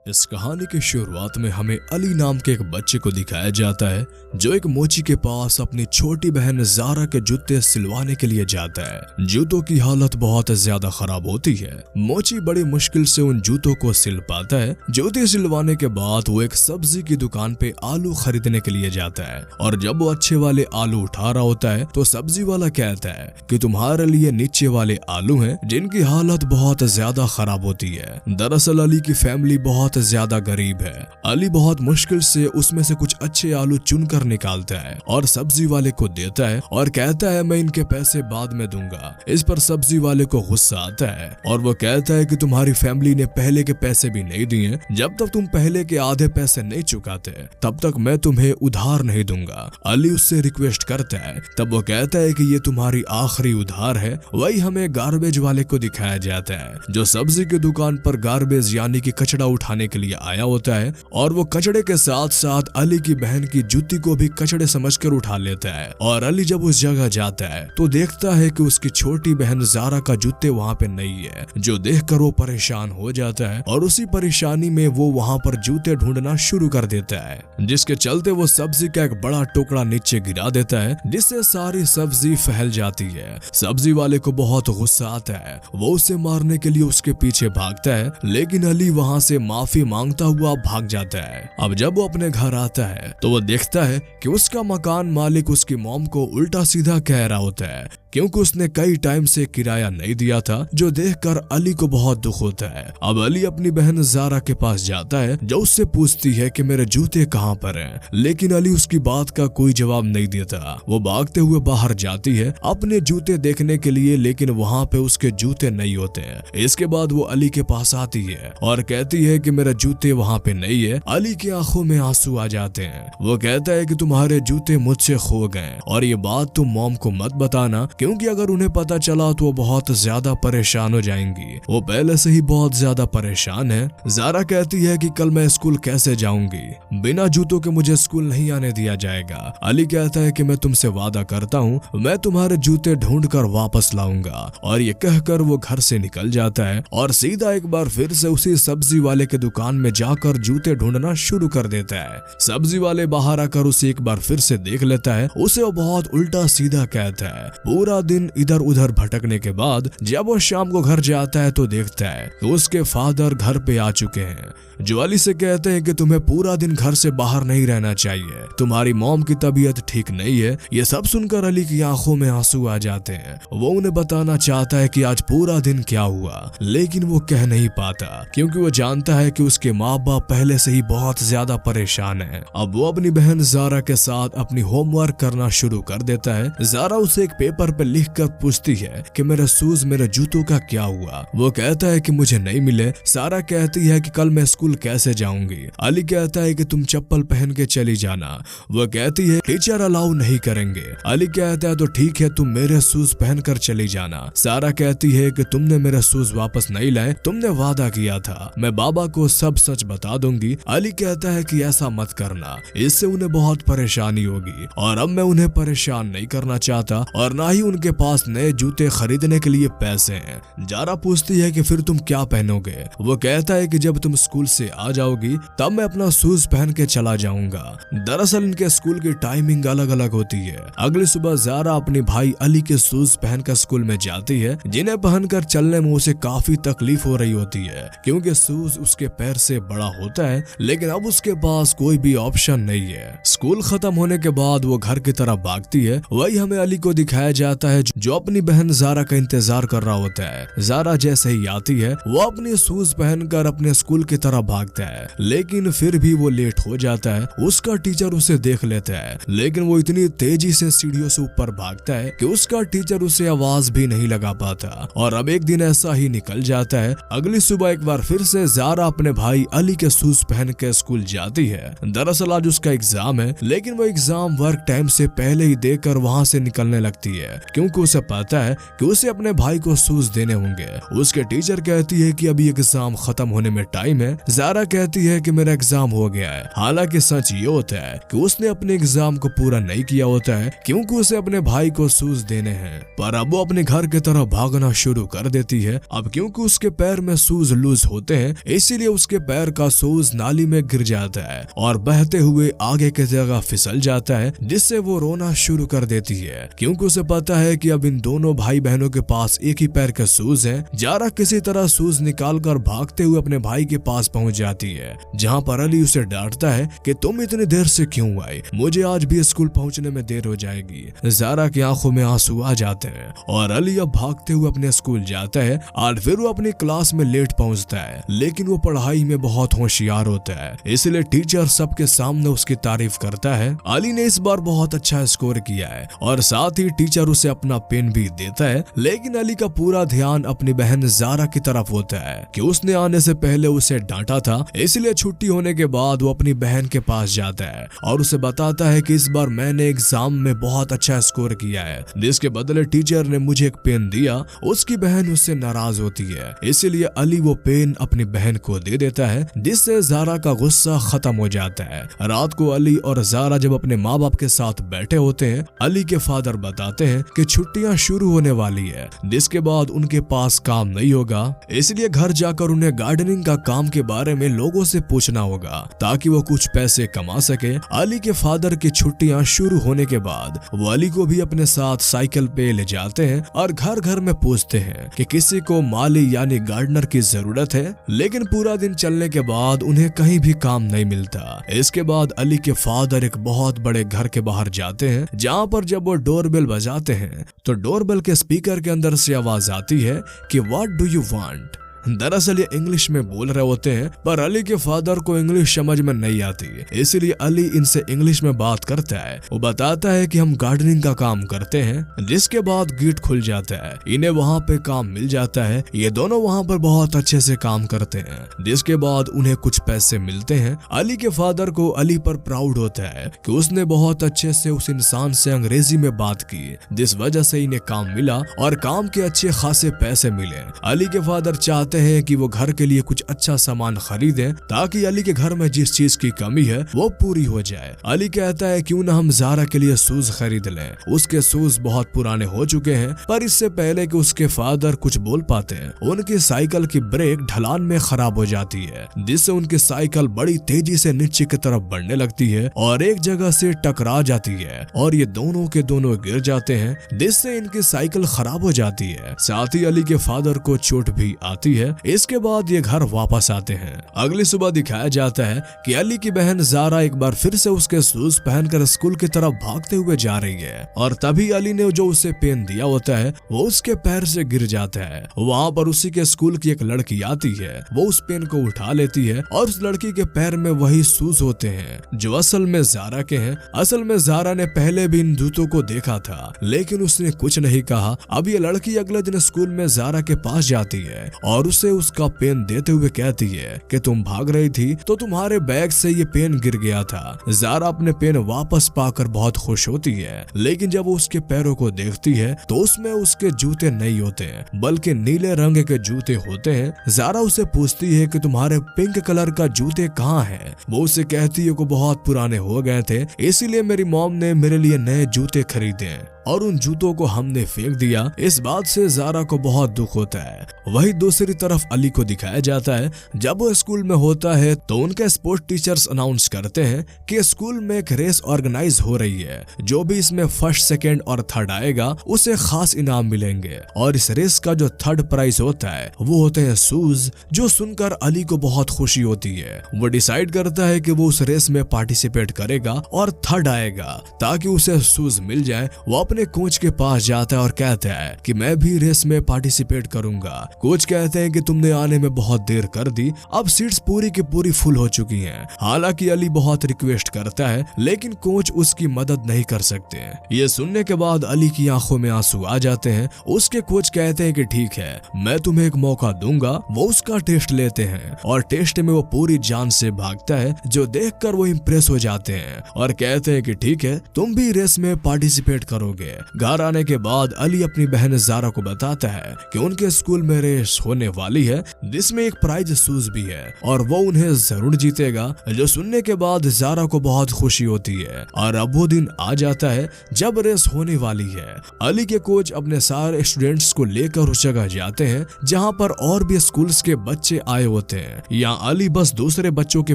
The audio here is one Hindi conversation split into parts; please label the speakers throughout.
Speaker 1: इस कहानी की शुरुआत में हमें अली नाम के एक बच्चे को दिखाया जाता है जो एक मोची के पास अपनी छोटी बहन ज़ारा के जूते सिलवाने के लिए जाता है। जूतों की हालत बहुत ज्यादा खराब होती है। मोची बड़ी मुश्किल से उन जूतों को सिल पाता है। जूते सिलवाने के बाद वो एक सब्जी की दुकान पे आलू खरीदने के लिए जाता है और जब वो अच्छे वाले आलू उठा रहा होता है तो सब्जी वाला कहता है कि तुम्हारे लिए नीचे वाले आलू हैं जिनकी हालत बहुत ज्यादा खराब होती है। दरअसल अली की फैमिली बहुत ज्यादा गरीब है। अली बहुत मुश्किल से उसमें से कुछ अच्छे आलू चुनकर निकालता है और सब्जी वाले को देता है और कहता है मैं इनके पैसे बाद में दूंगा। इस पर सब्जी वाले को गुस्सा आता है और वो कहता है कि तुम्हारी फैमिली ने पहले के पैसे भी नहीं दिए। जब तक तुम पहले के आधे पैसे नहीं चुकाते तब तक मैं तुम्हें उधार नहीं दूंगा। अली उससे रिक्वेस्ट करता है। तब वो कहता है कि ये तुम्हारी आखिरी उधार है। वही हमें गार्बेज वाले को दिखाया जाता है जो सब्जी की दुकान पर गार्बेज यानी कि कचड़ा उठाने के लिए आया होता है और वो कचड़े के साथ साथ अली की बहन की जूती को भी कचड़े समझकर उठा लेता है। और अली जब उस जगह जाता है तो देखता है कि उसकी छोटी बहन ज़ारा का जूते वहाँ पे नहीं है, जो देखकर वो परेशान हो जाता है और उसी परेशानी में वो वहाँ पर जूते ढूंढना शुरू कर देता है, जिसके चलते वो सब्जी का एक बड़ा टुकड़ा नीचे गिरा देता है जिससे सारी सब्जी फैल जाती है। सब्जी वाले को बहुत गुस्सा आता है। वो उसे मारने के लिए उसके पीछे भागता है लेकिन अली वहाँ से माफी मांगता हुआ भाग जाता है। अब जब वो अपने घर आता है तो वो देखता है कि उसका मकान मालिक उसकी मॉम को उल्टा सीधा कह रहा होता है क्योंकि उसने कई टाइम से किराया नहीं दिया था, जो देखकर अली को बहुत दुख होता है। अब अली अपनी बहन ज़ारा के पास जाता है जो उससे पूछती है कि मेरे जूते कहाँ पर हैं, लेकिन अली उसकी बात का कोई जवाब नहीं देता। वो भागते हुए बाहर जाती है अपने जूते देखने के लिए, लेकिन वहाँ पे उसके जूते नहीं होते। इसके बाद वो अली के पास आती है और कहती है कि मेरे जूते वहाँ पे नहीं है। अली की आंखों में आंसू आ जाते हैं। वो कहता है कि तुम्हारे जूते मुझसे खो गए और ये बात तुम मॉम को मत बताना क्योंकि अगर उन्हें पता चला तो वो बहुत ज्यादा परेशान हो जाएंगी। वो पहले से ही बहुत ज्यादा परेशान है। ज़ारा कहती है कि कल मैं स्कूल कैसे जाऊंगी, बिना जूतों के मुझे स्कूल नहीं आने दिया जाएगा। अली कहता है कि मैं तुमसे वादा करता हूँ मैं तुम्हारे जूते ढूंढ कर वापस लाऊंगा। और ये कहकर वो घर से निकल जाता है और सीधा एक बार फिर से उसी सब्जी वाले के दुकान में जाकर जूते ढूंढना शुरू कर देता है। सब्जी वाले बाहर आकर उसे एक बार फिर से देख लेता है। उसे वो बहुत उल्टा सीधा कहता है। पूरा दिन इधर उधर भटकने के बाद जब वो शाम को घर जाता है तो देखता है कि उसके फादर घर पे आ चुके हैं, जो अली से कहते हैं कि तुम्हें पूरा दिन घर से बाहर नहीं रहना चाहिए, तुम्हारी मॉम की तबीयत ठीक नहीं है। ये सब सुनकर अली की आंखों में आंसू आ जाते हैं। वो उन्हें बताना चाहता है कि आज पूरा दिन क्या हुआ, लेकिन वो कह नहीं पाता क्योंकि वो जानता है कि उसके माँ बाप पहले से ही बहुत ज्यादा परेशान है। अब वो अपनी बहन ज़ारा के साथ अपनी होमवर्क करना शुरू कर देता है। ज़ारा उसे एक पेपर पे लिखकर पूछती है कि मेरे शूज मेरे जूतों का क्या हुआ। वो कहता है कि मुझे नहीं मिले। ज़ारा कहती है कि कल मैं स्कूल कैसे जाऊंगी। अली कहता है कि तुम चप्पल पहन के चली जाना। वो कहती है टीचर अलाउ नहीं करेंगे। अली कहता है तो ठीक है तुम मेरे शूज पहन कर चली जाना। ज़ारा कहती है कि तुमने मेरे शूज वापस नहीं लाए, तुमने वादा किया था, मैं बाबा को सब सच बता दूंगी। अली कहता है कि ऐसा मत करना, इससे उन्हें बहुत परेशानी होगी और अब मैं उन्हें परेशान नहीं करना चाहता और ना ही उनके पास नए जूते खरीदने के लिए पैसे हैं। ज़ारा पूछती है कि फिर तुम क्या पहनोगे। वो कहता है कि जब तुम स्कूल से आ जाओगी तब मैं अपना शूज पहन के चला जाऊंगा। दरअसल इनके स्कूल की टाइमिंग अलग अलग होती है। अगली सुबह ज़ारा अपने भाई अली के शूज पहनकर स्कूल में जाती है, जिन्हें पहनकर चलने में उसे काफी तकलीफ हो रही होती है क्योंकि शूज उसके पैर से बड़ा होता है, लेकिन अब उसके पास कोई भी ऑप्शन नहीं है। स्कूल खत्म होने के बाद वो घर की तरफ भागती है। वही हमें अली को दिखाया जाता है जो अपनी बहन ज़ारा का इंतजार कर रहा होता है। ज़ारा जैसे ही आती है वो अपने शूज पहनकर अपने स्कूल की तरफ भागता है, लेकिन फिर भी वो लेट हो जाता है। उसका टीचर उसे देख लेता है, लेकिन वो इतनी तेजी से सीढ़ियों से ऊपर भागता है कि उसका टीचर उसे आवाज भी नहीं लगा पाता। और अब एक दिन ऐसा ही निकल जाता है। अगली सुबह एक बार फिर से ज़ारा अपने भाई अली के शूज पहन के स्कूल जाती है। दरअसल आज उसका एग्जाम है, लेकिन वो एग्जाम वर्क टाइम से पहले ही देकर वहाँ से निकलने लगती है क्योंकि उसे पता है कि उसे अपने भाई को शूज देने होंगे। उसके टीचर कहती है कि अभी एग्जाम खत्म होने में टाइम है। ज़ारा कहती है कि मेरा एग्जाम हो गया है। हालांकि सच ये होता है कि उसने अपने एग्जाम को पूरा नहीं किया होता है, क्योंकि उसे अपने भाई को शूज देने हैं। पर अब वो अपने घर की तरफ भागना शुरू कर देती है। अब क्योंकि उसके पैर में शूज लूज होते हैं, इसीलिए उसके पैर का शूज नाली में गिर जाता है और बहते हुए आगे की जगह फिसल जाता है, जिससे वो रोना शुरू कर देती है, क्योंकि उसे पता है कि अब इन दोनों भाई बहनों के पास एक ही पैर के शूज हैं। ज़ारा किसी तरह शूज निकालकर भागते हुए अपने भाई के पास पहुंच जाती है, जहां पर अली उसे डांटता है कि तुम इतनी देर से क्यों आए, मुझे आज भी स्कूल पहुंचने में देर हो जाएगी। ज़ारा की आंखों में आंसू आ जाते हैं और अली अब भागते हुए अपने स्कूल जाता है और फिर वो अपनी क्लास में लेट पहुंचता है, लेकिन वो पढ़ाई में बहुत होशियार होता है, इसलिए टीचर सबके सामने उसकी तारीफ करता है। अली ने इस बार बहुत अच्छा स्कोर किया है और साथ ही टीचर उसे अपना पेन भी देता है, लेकिन अली का पूरा ध्यान अपनी बहन ज़ारा की तरफ होता है कि उसने आने से पहले उसे डांटा था। इसलिए छुट्टी होने के बाद वो अपनी बहन के पास जाता है और उसे बताता है कि इस बार मैंने एग्जाम में बहुत अच्छा स्कोर किया है, जिसके बदले टीचर ने मुझे एक पेन दिया। उसकी बहन उससे नाराज होती है, इसीलिए अली वो पेन अपनी बहन को दे देता है, जिससे ज़ारा का गुस्सा खत्म हो जाता है। रात को अली और ज़ारा जब अपने माँ बाप के साथ बैठे होते हैं, अली के फादर बताते हैं कि छुट्टियां शुरू होने वाली है, जिसके बाद उनके पास काम नहीं होगा, इसलिए घर जाकर उन्हें गार्डनिंग का काम के बारे में लोगों से पूछना होगा ताकि वो कुछ पैसे कमा सके। अली के फादर की छुट्टियां शुरू होने के बाद वो अली को भी अपने साथ साइकिल पे ले जाते हैं और घर घर में पूछते हैं कि किसी को माली यानी गार्डनर की जरूरत है, लेकिन पूरा दिन चलने के बाद उन्हें कहीं भी काम नहीं मिलता। इसके बाद अली के फादर एक बहुत बड़े घर के बाहर जाते हैं, जहाँ पर जब वो डोरबेल बजाते हैं तो डोरबेल के स्पीकर के अंदर से आवाज आती है कि व्हाट डू यू वांट। दरअसल ये इंग्लिश में बोल रहे होते हैं, पर अली के फादर को इंग्लिश समझ में नहीं आती, इसलिए अली इनसे इंग्लिश में बात करता है। वो बताता है कि हम गार्डनिंग का काम करते हैं, जिसके बाद गेट खुल जाता है। इन्हें वहाँ पे काम मिल जाता है। ये दोनों वहाँ पर बहुत अच्छे से काम करते हैं, जिसके बाद उन्हें कुछ पैसे मिलते हैं। अली के फादर को अली पर प्राउड होता है कि उसने बहुत अच्छे से उस इंसान से अंग्रेजी में बात की, जिस वजह से इन्हें काम मिला और काम के अच्छे खासे पैसे मिले। अली के फादर चाहते हैं कि वो घर के लिए कुछ अच्छा सामान खरीदें ताकि अली के घर में जिस चीज की कमी है वो पूरी हो जाए। अली कहता है क्यों ना हम ज़ारा के लिए शूज खरीद लें, उसके शूज बहुत पुराने हो चुके हैं। पर इससे पहले कि उसके फादर कुछ बोल पाते हैं, उनकी साइकिल की ब्रेक ढलान में खराब हो जाती है, जिससे उनकी साइकिल बड़ी तेजी से नीचे की तरफ बढ़ने लगती है और एक जगह से टकरा जाती है और ये दोनों के दोनों गिर जाते हैं, जिससे इनकी साइकिल खराब हो जाती है। साथ ही अली के फादर को चोट भी आती है। इसके बाद ये घर वापस आते हैं। अगली सुबह दिखाया जाता है कि अली की बहन ज़ारा एक बार फिर से उसके शूज पहनकर स्कूल की तरफ भागते हुए जा रही है और तभी अली ने जो उसे पेन दिया होता है वो उसके पैर से गिर जाता है। वहाँ पर उसी के स्कूल की एक लड़की आती है, वो उस पेन को उठा लेती है और उस लड़की के पैर में वही शूज होते हैं जो असल में ज़ारा के हैं। असल में ज़ारा ने पहले भी इन जूतों को देखा था, लेकिन उसने कुछ नहीं कहा। अब ये लड़की अगले दिन स्कूल में ज़ारा के पास जाती है और उसे उसका पेन देते हुए कहती है कि तुम भाग रही थी तो तुम्हारे बैग से ये पेन गिर गया था। ज़ारा अपने पेन वापस पाकर बहुत खुश होती है, लेकिन जब वो उसके पैरों को देखती है तो उसमें उसके जूते नहीं होते बल्कि नीले रंग के जूते होते हैं। ज़ारा उसे पूछती है कि तुम्हारे पिंक कलर का जूते कहाँ हैं? वो उसे कहती है कि बहुत पुराने हो गए थे, इसीलिए मेरी मॉम ने मेरे लिए नए जूते खरीदे और उन जूतों को हमने फेंक दिया। इस बात से ज़ारा को बहुत दुख होता है। वही दूसरी तरफ अली को दिखाया जाता है। जब वो स्कूल में होता है तो उनके स्पोर्ट टीचर्स अनाउंस करते हैं कि स्कूल में एक रेस ऑर्गेनाइज हो रही है, जो भी इसमें फर्स्ट, सेकंड और थर्ड आएगा उसे खास इनाम मिलेंगे और इस रेस का जो थर्ड प्राइज होता है वो होते हैं शूज। जो सुनकर अली को बहुत खुशी होती है। वो डिसाइड करता है कि वो उस रेस में पार्टिसिपेट करेगा और थर्ड आएगा ताकि उसे शूज मिल जाए। वो अपने कोच के पास जाता है और कहता है कि मैं भी रेस में पार्टिसिपेट करूंगा। कोच कहते हैं कि तुमने आने में बहुत देर कर दी, अब सीट्स पूरी की पूरी फुल हो चुकी हैं। हालांकि अली बहुत रिक्वेस्ट करता है लेकिन कोच उसकी मदद नहीं कर सकते। ये सुनने के बाद अली की आंखों में आंसू आ जाते हैं। उसके कोच कहते हैं कि ठीक है, मैं तुम्हें एक मौका दूंगा। वो उसका टेस्ट लेते हैं और टेस्ट में वो पूरी जान से भागता है, जो देखकर वो इम्प्रेस हो जाते हैं और कहते हैं कि ठीक है, तुम भी रेस में पार्टिसिपेट करोगे। घर आने के बाद अली अपनी बहन जारा को बताता है कि उनके स्कूल में रेस होने वाली है जिसमें एक प्राइज शूज भी है और वो उन्हें जरूर जीतेगा। जो सुनने के बाद जारा को बहुत खुशी होती है और अब वो दिन आ जाता है जब रेस होने वाली है। अली के कोच अपने सारे स्टूडेंट्स को लेकर उस जगह जाते हैं जहाँ पर और भी स्कूल्स के बच्चे आए होते हैं। यहाँ अली बस दूसरे बच्चों के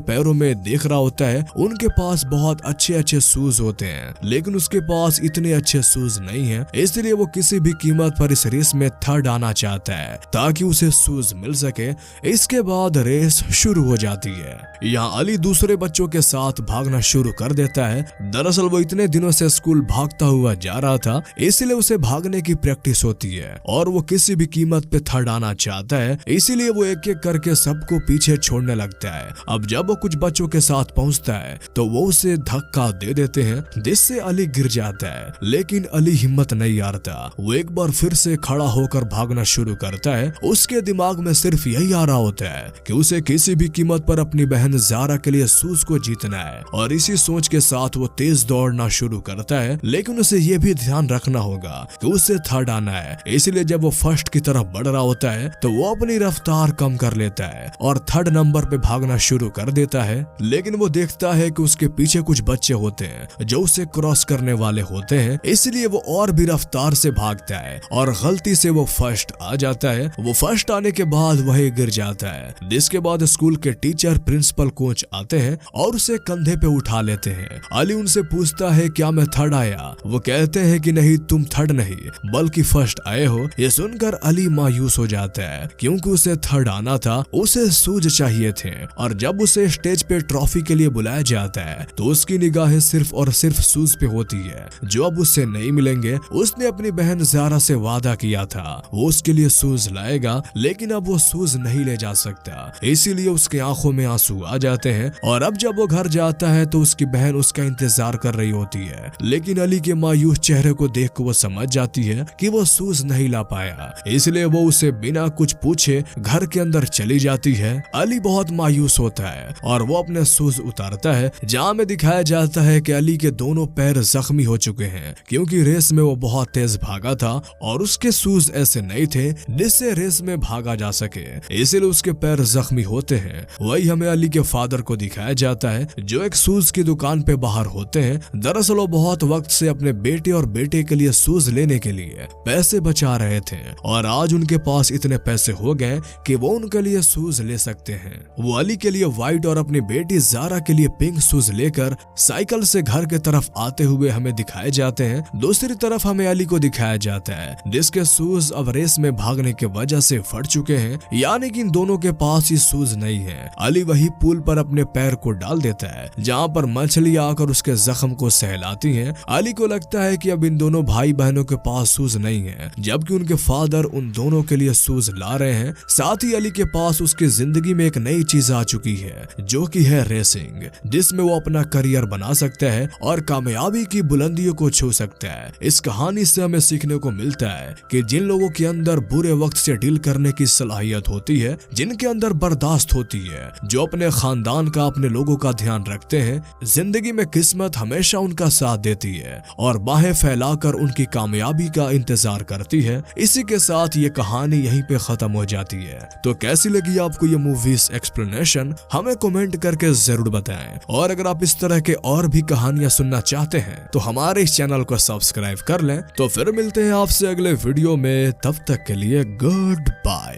Speaker 1: पैरों में देख रहा होता है उनके पास बहुत अच्छे अच्छे शूज होते हैं, लेकिन उसके पास इतने अच्छे शूज नहीं है, इसलिए वो किसी भी कीमत पर इस रेस में थर्ड आना चाहता है ताकि उसे शूज मिल सके। इसके बाद रेस शुरू हो जाती है। यहाँ अली दूसरे बच्चों के साथ भागना शुरू कर देता है। दरअसल वो इतने दिनों से स्कूल भागता हुआ जा रहा था, इसलिए उसे भागने की प्रैक्टिस होती है और वो किसी भी कीमत पे थर्ड आना चाहता है, इसीलिए वो एक एक करके सबको पीछे छोड़ने लगता है। अब जब वो कुछ बच्चों के साथ पहुंचता है तो वो उसे धक्का दे देते हैं जिससे अली गिर जाता है, लेकिन अली हिम्मत नहीं हारता। वो एक बार फिर से खड़ा होकर भागना शुरू करता है। उसके दिमाग में सिर्फ यही आ रहा होता है कि उसे किसी भी कीमत पर अपनी बहन जारा के लिए शूज को जीतना है और इसी सोच के साथ वो तेज दौड़ना शुरू करता है, लेकिन उसे ये भी ध्यान रखना होगा कि उसे थर्ड आना है। इसलिए जब वो फर्स्ट की तरफ बढ़ रहा होता है तो वो अपनी रफ्तार कम कर लेता है और थर्ड नंबर पे भागना शुरू कर देता है, लेकिन वो देखता है कि उसके पीछे कुछ बच्चे होते हैं जो उसे क्रॉस करने वाले होते हैं, इसलिए वो और भी रफ्तार से भागता है और गलती से वो फर्स्ट आ जाता है। वो फर्स्ट आने के बाद वही गिर जाता है, जिसके बाद स्कूल के टीचर, प्रिंसिपल, कोच आते हैं और उसे कंधे पे उठा लेते हैं। अली उनसे पूछता है क्या मैं थर्ड आया? वो कहते हैं कि नहीं, तुम थर्ड नहीं बल्कि फर्स्ट आए हो। ये सुनकर अली मायूस हो जाता है क्योंकि उसे थर्ड आना था, उसे शूज चाहिए थे। और जब उसे स्टेज पे ट्रॉफी के लिए बुलाया जाता है तो उसकी निगाहें सिर्फ और सिर्फ शूज पे होती है जो अब उससे नहीं मिलेंगे। उसने अपनी बहन जारा से वादा किया था वो उसके लिए शूज लाएगा, लेकिन अब वो शूज नहीं ले जा सकता, इसीलिए उसके आंखों में आंसू आ जाते हैं। और अब जब वो घर जाता है तो उसकी बहन उसका इंतजार कर रही होती है, लेकिन अली के मायूस चेहरे को देख कर वो समझ जाती है कि वो शूज नहीं ला पाया, इसलिए वो उसे बिना कुछ पूछे घर के अंदर चली जाती है। अली बहुत मायूस होता है और वो अपने शूज उतारता है, जहाँ में दिखाया जाता है कि अली के दोनों पैर जख्मी हो चुके हैं क्योंकि रेस में वो बहुत तेज भागा था और उसके शूज ऐसे नहीं थे जिससे रेस में भागा जा सके, इसलिए उसके पैर जख्मी होते हैं। वही हमें अली के फादर को दिखाया जाता है जो एक शूज की दुकान पे बाहर होते हैं। दरअसल वो बहुत वक्त से अपने बेटे और बेटे के लिए शूज लेने के लिए पैसे बचा रहे थे और आज उनके पास इतने पैसे हो गए कि वो उनके लिए शूज ले सकते हैं। वो अली के लिए व्हाइट और अपनी बेटी जारा के लिए पिंक शूज लेकर साइकिल से घर के तरफ आते हुए हमें दिखाए जाते हैं। दूसरी तरफ हमें अली को दिखाया जाता है जिसके शूज अब रेस में भागने की वजह से फट चुके हैं, यानी कि इन दोनों के पास ही शूज नहीं है। अली वही पुल पर अपने पैर को डाल देता है जहाँ पर मछलियां आकर उसके जख्म को सहलाती हैं। अली को लगता है कि अब इन दोनों भाई बहनों के पास शूज नहीं है, जबकि उनके फादर उन दोनों के लिए शूज ला रहे हैं। साथ ही अली के पास उसकी जिंदगी में एक नई चीज आ चुकी है जो कि है रेसिंग, जिसमें वो अपना करियर बना सकता है और कामयाबी की बुलंदियों को छू सकता है। इस कहानी से हमें सीखने को मिलता है कि जिन लोगों के अंदर बुरे वक्त से डील करने की सलाहियत होती है, जिनके अंदर बर्दाश्त होती है, जो अपने खानदान का, अपने लोगों का ध्यान रखते हैं, जिंदगी में किस्मत हमेशा उनका साथ देती है और बाहें फैलाकर उनकी कामयाबी का इंतजार करती है। इसी के साथ ये कहानी यहीं पे खत्म हो जाती है। तो कैसी लगी आपको ये मूवीज एक्सप्लेनेशन, हमें कमेंट करके जरूर बताएं। और अगर आप इस तरह के और भी कहानियां सुनना चाहते हैं तो हमारे इस चैनल को सब्सक्राइब कर लें। तो फिर मिलते हैं आपसे अगले वीडियो में, तब तक के लिए गुड बाय।